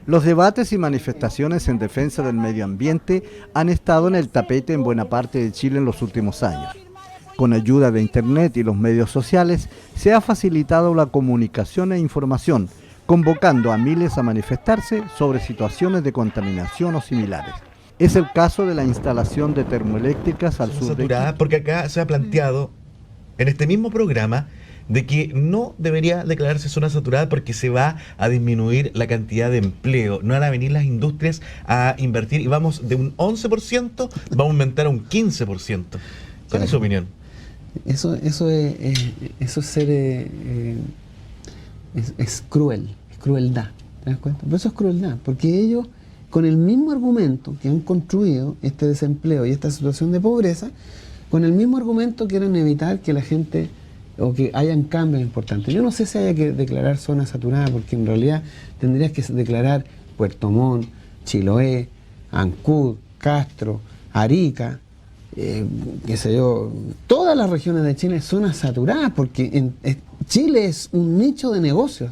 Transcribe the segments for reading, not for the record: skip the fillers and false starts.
Los debates y manifestaciones en defensa del medio ambiente han estado en el tapete en buena parte de Chile en los últimos años. Con ayuda de Internet y los medios sociales, se ha facilitado la comunicación e información, convocando a miles a manifestarse sobre situaciones de contaminación o similares. Es el caso de la instalación de termoeléctricas al sur de Saturada, Quito. porque acá se ha planteado en este mismo programa de que no debería declararse zona saturada porque se va a disminuir la cantidad de empleo. No van a venir las industrias a invertir y vamos de un 11%, vamos a aumentar a un 15%. ¿Cuál es su opinión? Eso es ser es cruel, es crueldad, ¿te das cuenta? Pero eso es crueldad, porque ellos, con el mismo argumento que han construido este desempleo y esta situación de pobreza, con el mismo argumento quieren evitar que la gente o que hayan cambios importantes. Yo no sé si haya que declarar zona saturada, porque en realidad tendrías que declarar Puerto Montt, Chiloé, Ancud, Castro, Arica, qué sé yo, todas las regiones de Chile son saturadas, porque Chile es un nicho de negocios.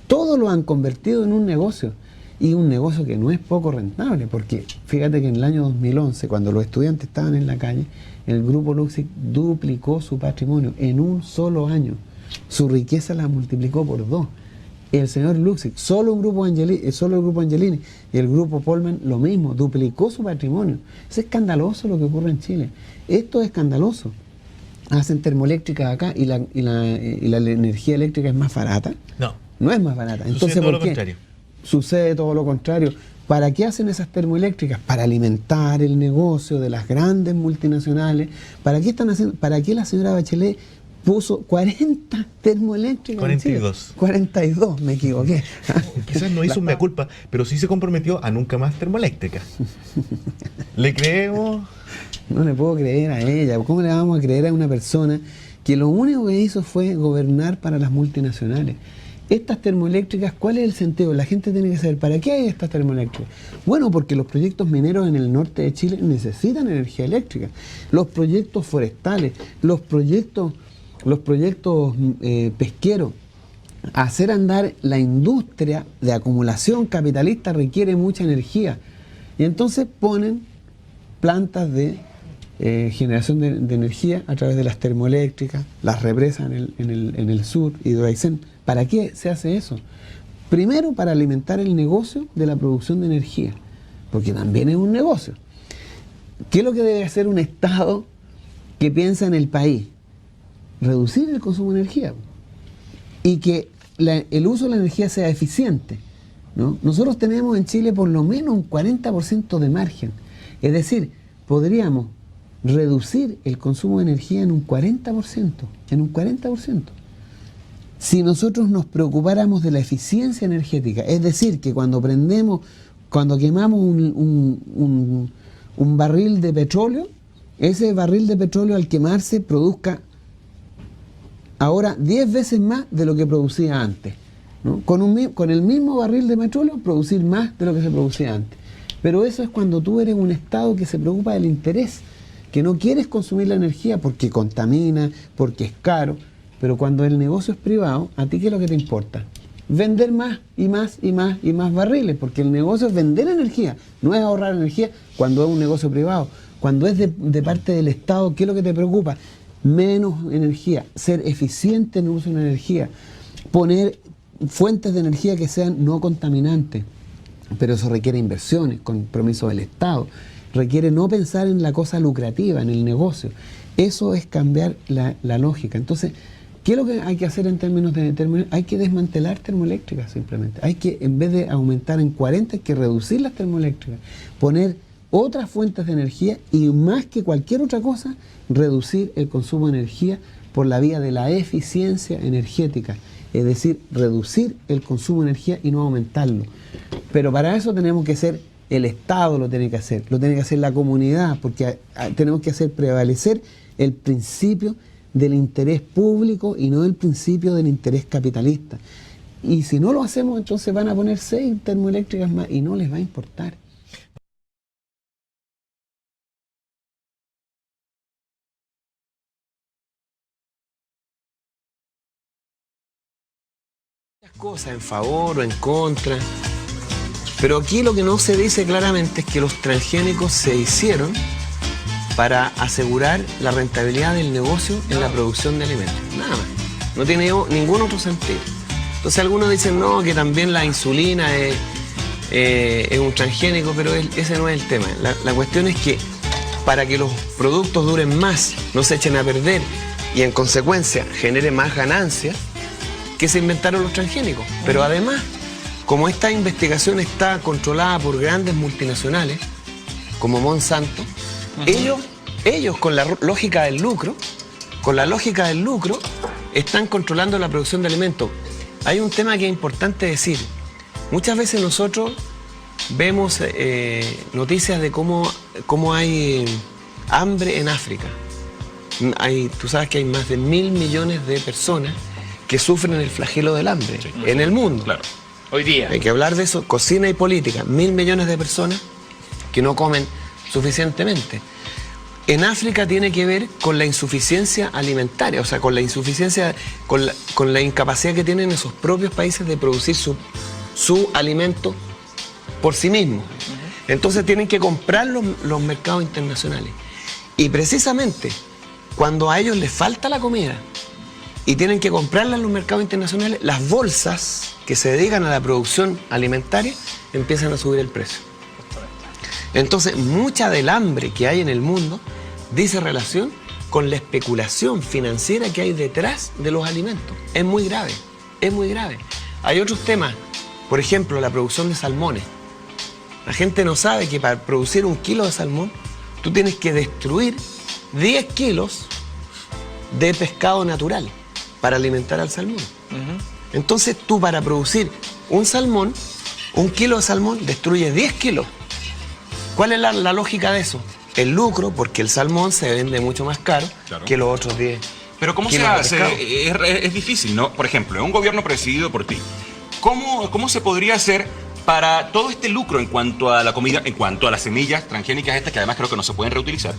Todo lo han convertido en un negocio, y un negocio que no es poco rentable, porque fíjate que en el año 2011, cuando los estudiantes estaban en la calle, el grupo Luxic duplicó su patrimonio en un solo año. Su riqueza la multiplicó por 2. El señor Luxic, solo el grupo Angelini y el grupo Polman, lo mismo, duplicó su patrimonio. Es escandaloso lo que ocurre en Chile. Esto es escandaloso. Hacen termoeléctricas acá y la energía eléctrica es más barata. No. No es más barata. Entonces, Sucede todo ¿por lo qué? contrario. Sucede todo lo contrario. ¿Para qué hacen esas termoeléctricas? Para alimentar el negocio de las grandes multinacionales. ¿Para qué están haciendo? ¿Para qué la señora Bachelet puso 40 termoeléctricas? 42. 42, me equivoqué. Quizás no hizo un mea culpa, pero sí se comprometió a nunca más termoeléctrica. ¿Le creemos? No le puedo creer a ella. ¿Cómo le vamos a creer a una persona que lo único que hizo fue gobernar para las multinacionales? Estas termoeléctricas, ¿cuál es el sentido? La gente tiene que saber, ¿para qué hay estas termoeléctricas? Bueno, porque los proyectos mineros en el norte de Chile necesitan energía eléctrica. Los proyectos forestales, los proyectos pesqueros. Hacer andar la industria de acumulación capitalista requiere mucha energía. Y entonces ponen plantas de generación de energía a través de las termoeléctricas, las represas en el sur, Hidroaicén. ¿Para qué se hace eso? Primero, para alimentar el negocio de la producción de energía, porque también es un negocio. ¿Qué es lo que debe hacer un Estado que piensa en el país? Reducir el consumo de energía y que el uso de la energía sea eficiente, ¿no? Nosotros tenemos en Chile por lo menos un 40% de margen, es decir, podríamos reducir el consumo de energía en un 40%, si nosotros nos preocupáramos de la eficiencia energética, es decir, que cuando quemamos un barril de petróleo, ese barril de petróleo al quemarse produzca ahora 10 veces más de lo que producía antes, ¿no? Con el mismo barril de petróleo producir más de lo que se producía antes. Pero eso es cuando tú eres un Estado que se preocupa del interés, que no quieres consumir la energía porque contamina, porque es caro. Pero cuando el negocio es privado, ¿a ti qué es lo que te importa? Vender más y más y más y más barriles, porque el negocio es vender energía, no es ahorrar energía cuando es un negocio privado. Cuando es de parte del Estado, ¿qué es lo que te preocupa? Menos energía, ser eficiente en el uso de la energía, poner fuentes de energía que sean no contaminantes. Pero eso requiere inversiones, compromiso del Estado, requiere no pensar en la cosa lucrativa, en el negocio. Eso es cambiar la lógica. Entonces, ¿qué es lo que hay que hacer en términos de termoeléctricas? Hay que desmantelar termoeléctricas simplemente. Hay que, en vez de aumentar en 40, hay que reducir las termoeléctricas, poner otras fuentes de energía y, más que cualquier otra cosa, reducir el consumo de energía por la vía de la eficiencia energética. Es decir, reducir el consumo de energía y no aumentarlo. Pero para eso tenemos que ser, el Estado lo tiene que hacer la comunidad, porque tenemos que hacer prevalecer el principio del interés público y no el principio del interés capitalista. Y si no lo hacemos, entonces van a poner 6 termoeléctricas más y no les va a importar. cosas en favor o en contra, pero aquí lo que no se dice claramente es que los transgénicos se hicieron para asegurar la rentabilidad del negocio en la producción de alimentos. Nada más. No tiene ningún otro sentido. Entonces algunos dicen no, que también la insulina es un transgénico, pero ese no es el tema. La cuestión es que para que los productos duren más, no se echen a perder y en consecuencia genere más ganancias, que se inventaron los transgénicos. Pero además, como esta investigación está controlada por grandes multinacionales, como Monsanto, ellos con la lógica del lucro, están controlando la producción de alimentos. Hay un tema que es importante decir. Muchas veces nosotros vemos noticias de cómo hay hambre en África. Tú sabes que hay más de 1.000 millones de personas que sufren el flagelo del hambre en el mundo. Claro. Hoy día. Hay que hablar de eso, cocina y política. 1.000 millones de personas que no comen suficientemente. En África tiene que ver con la insuficiencia alimentaria, o sea, con la insuficiencia, con la incapacidad que tienen esos propios países de producir su alimento por sí mismos. Entonces tienen que comprar los mercados internacionales. Y precisamente cuando a ellos les falta la comida y tienen que comprarla en los mercados internacionales, las bolsas que se dedican a la producción alimentaria empiezan a subir el precio. Entonces, mucha del hambre que hay en el mundo dice relación con la especulación financiera que hay detrás de los alimentos. Es muy grave, es muy grave. Hay otros temas, por ejemplo, la producción de salmones. La gente no sabe que para producir 1 kilo de salmón, tú tienes que destruir 10 kilos de pescado natural para alimentar al salmón. Entonces tú para producir un salmón, 1 kilo de salmón, destruyes 10 kilos. ¿Cuál es la lógica de eso? El lucro, porque el salmón se vende mucho más caro que los otros 10. Pero ¿cómo se hace? Es difícil, ¿no? Por ejemplo, en un gobierno presidido por ti, ¿cómo se podría hacer para todo este lucro en cuanto a la comida, en cuanto a las semillas transgénicas estas, que además creo que no se pueden reutilizar?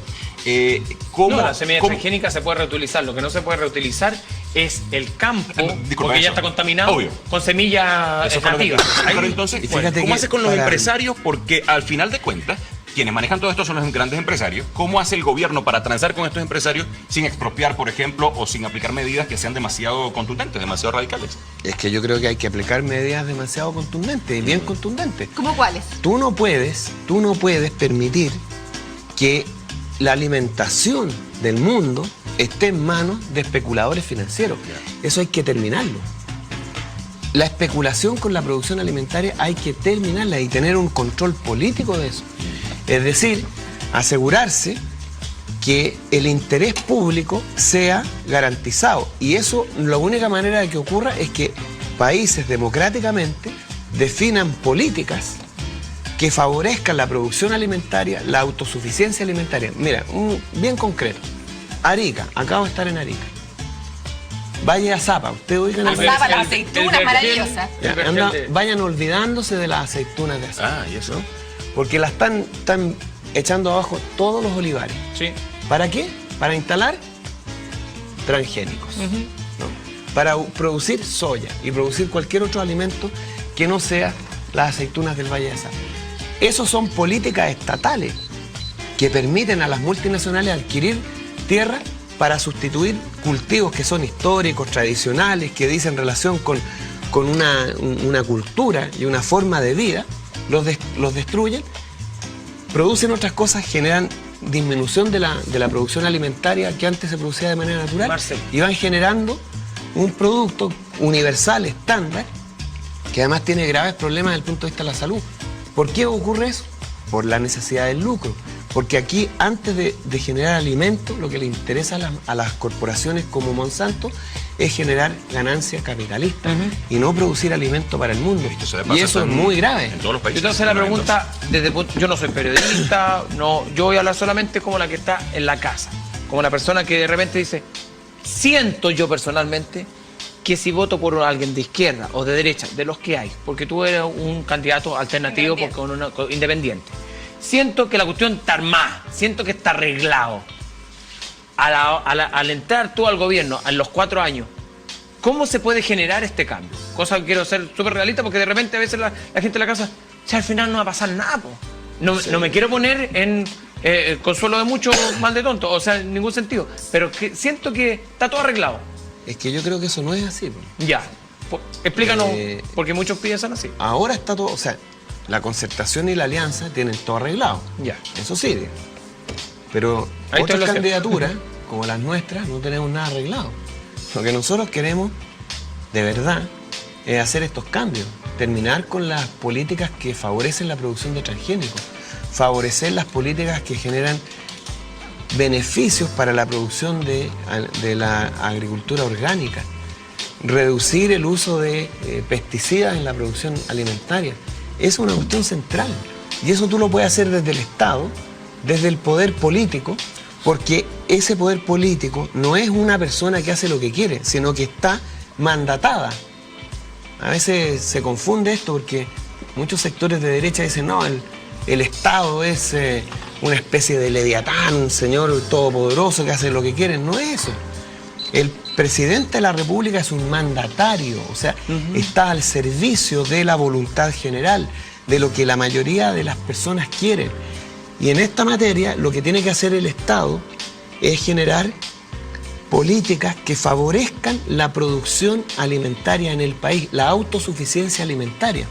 Las semillas transgénicas se pueden reutilizar. Lo que no se puede reutilizar es el campo, porque ya está contaminado con semillas nativas. Pero entonces, ¿cómo hace con los empresarios? Porque al final de cuentas, quienes manejan todo esto son los grandes empresarios. ¿Cómo hace el gobierno para transar con estos empresarios sin expropiar, por ejemplo, o sin aplicar medidas que sean demasiado contundentes, demasiado radicales? Es que yo creo que hay que aplicar medidas demasiado contundentes, bien contundentes. ¿Cómo cuáles? Tú no puedes permitir que la alimentación del mundo esté en manos de especuladores financieros. Eso hay que terminarlo. La especulación con la producción alimentaria hay que terminarla y tener un control político de eso. Es decir, asegurarse que el interés público sea garantizado. Y eso, la única manera de que ocurra es que países democráticamente definan políticas que favorezcan la producción alimentaria, la autosuficiencia alimentaria. Mira, bien concreto. Arica, acabo de estar en Arica. Valle de Azapa, ustedes oigan Azapa, las aceitunas maravillosas. Vayan olvidándose de las aceitunas de Azapa. ¿Y eso? Porque las están echando abajo todos los olivares. Sí. ¿Para qué? Para instalar transgénicos. ¿No? Para producir soya y producir cualquier otro alimento que no sea las aceitunas del Valle de Azapa. Esas son políticas estatales que permiten a las multinacionales adquirir tierra para sustituir cultivos que son históricos, tradicionales, que dicen relación con una cultura y una forma de vida, los destruyen, producen otras cosas, generan disminución de la producción alimentaria que antes se producía de manera natural, y van generando un producto universal, estándar, que además tiene graves problemas desde el punto de vista de la salud. ¿Por qué ocurre eso? Por la necesidad del lucro. Porque aquí, antes de generar alimentos, lo que le interesa a las corporaciones como Monsanto es generar ganancias capitalistas y no producir alimento para el mundo. Y eso es muy grave. En todos los países. Entonces la pregunta, yo no soy periodista, yo voy a hablar solamente como la que está en la casa. Como la persona que de repente dice, siento yo personalmente que si voto por alguien de izquierda o de derecha, de los que hay, porque tú eres un candidato alternativo independiente. Siento que la cuestión está armada, siento que está arreglado. Al entrar tú al gobierno en los 4 años, ¿cómo se puede generar este cambio? Cosa que quiero ser súper realista, porque de repente a veces la gente en la casa, al final no va a pasar nada, po. No me quiero poner en consuelo de mucho, mal de tonto, o sea, en ningún sentido. Pero siento que está todo arreglado. Es que yo creo que eso no es así, po. Ya. Explícanos, porque muchos piensan así. Ahora está todo, o sea, la concertación y la alianza tienen todo arreglado. Ya. Eso sí. Pero Ahí otras está candidaturas, como las nuestras, no tenemos nada arreglado. Lo que nosotros queremos, de verdad, es hacer estos cambios. Terminar con las políticas que favorecen la producción de transgénicos. Favorecer las políticas que generan beneficios para la producción de la agricultura orgánica. Reducir el uso de pesticidas en la producción alimentaria. Es una cuestión central. Y eso tú lo puedes hacer desde el Estado, desde el poder político, porque ese poder político no es una persona que hace lo que quiere, sino que está mandatada. A veces se confunde esto porque muchos sectores de derecha dicen, no, el Estado es una especie de leviatán, un señor todopoderoso que hace lo que quiere. No es eso. El presidente de la República es un mandatario, o sea, está al servicio de la voluntad general, de lo que la mayoría de las personas quieren. Y en esta materia lo que tiene que hacer el Estado es generar políticas que favorezcan la producción alimentaria en el país, la autosuficiencia alimentaria,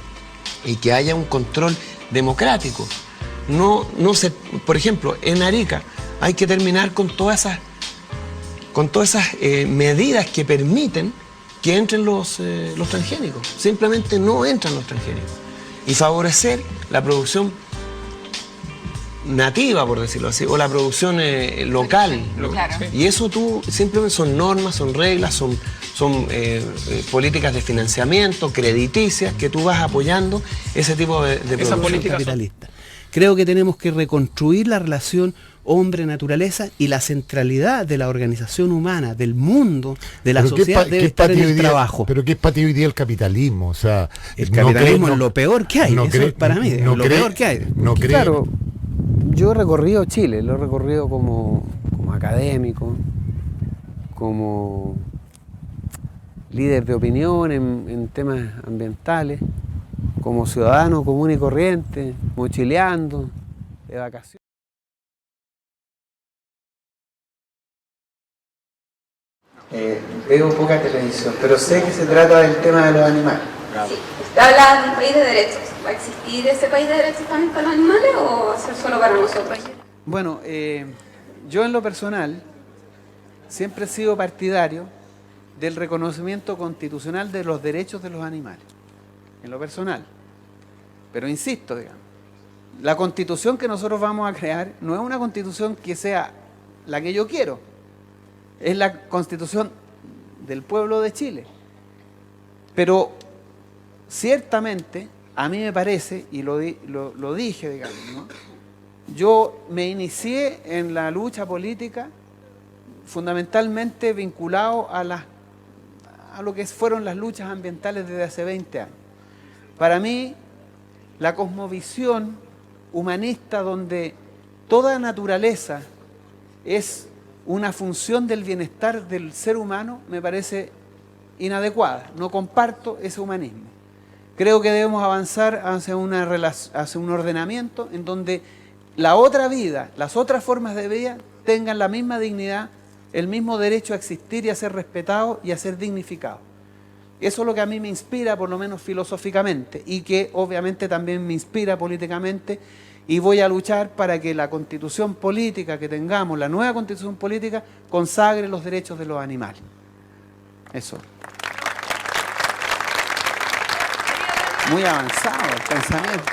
y que haya un control democrático. No se, por ejemplo, en Arica hay que terminar con todas esas medidas que permiten que entren los transgénicos. Simplemente no entran los transgénicos. Y favorecer la producción nativa, por decirlo así, o la producción local, ¿no? Claro. Y eso simplemente son normas, son reglas, son políticas de financiamiento, crediticias, que tú vas apoyando ese tipo de producción políticas capitalista. Creo que tenemos que reconstruir la relación hombre-naturaleza y la centralidad de la organización humana, del mundo, de la sociedad debe estar en el trabajo. Pero ¿qué es para ti hoy día el capitalismo? O sea, el capitalismo es lo peor que hay, eso es para mí, lo peor que hay. Claro, yo he recorrido Chile, lo he recorrido como académico, como líder de opinión en temas ambientales, como ciudadano común y corriente, mochileando, de vacaciones. Veo poca televisión, pero sé que se trata del tema de los animales. Sí. Usted habla de un país de derechos. ¿Va a existir ese país de derechos también para los animales o va a ser solo para nosotros? Bueno, yo en lo personal siempre he sido partidario del reconocimiento constitucional de los derechos de los animales, en lo personal. Pero insisto, digamos, la constitución que nosotros vamos a crear no es una constitución que sea la que yo quiero, es la constitución del pueblo de Chile. Pero ciertamente, a mí me parece, y lo dije, digamos, ¿no? Yo me inicié en la lucha política fundamentalmente vinculado a lo que fueron las luchas ambientales desde hace 20 años. Para mí, la cosmovisión humanista donde toda naturaleza es una función del bienestar del ser humano me parece inadecuada. No comparto ese humanismo. Creo que debemos avanzar hacia un ordenamiento en donde la otra vida, las otras formas de vida tengan la misma dignidad, el mismo derecho a existir y a ser respetado y a ser dignificado. Eso es lo que a mí me inspira, por lo menos filosóficamente, y que obviamente también me inspira políticamente, y voy a luchar para que la constitución política que tengamos, la nueva constitución política, consagre los derechos de los animales. Eso. Muy avanzado el pensamiento.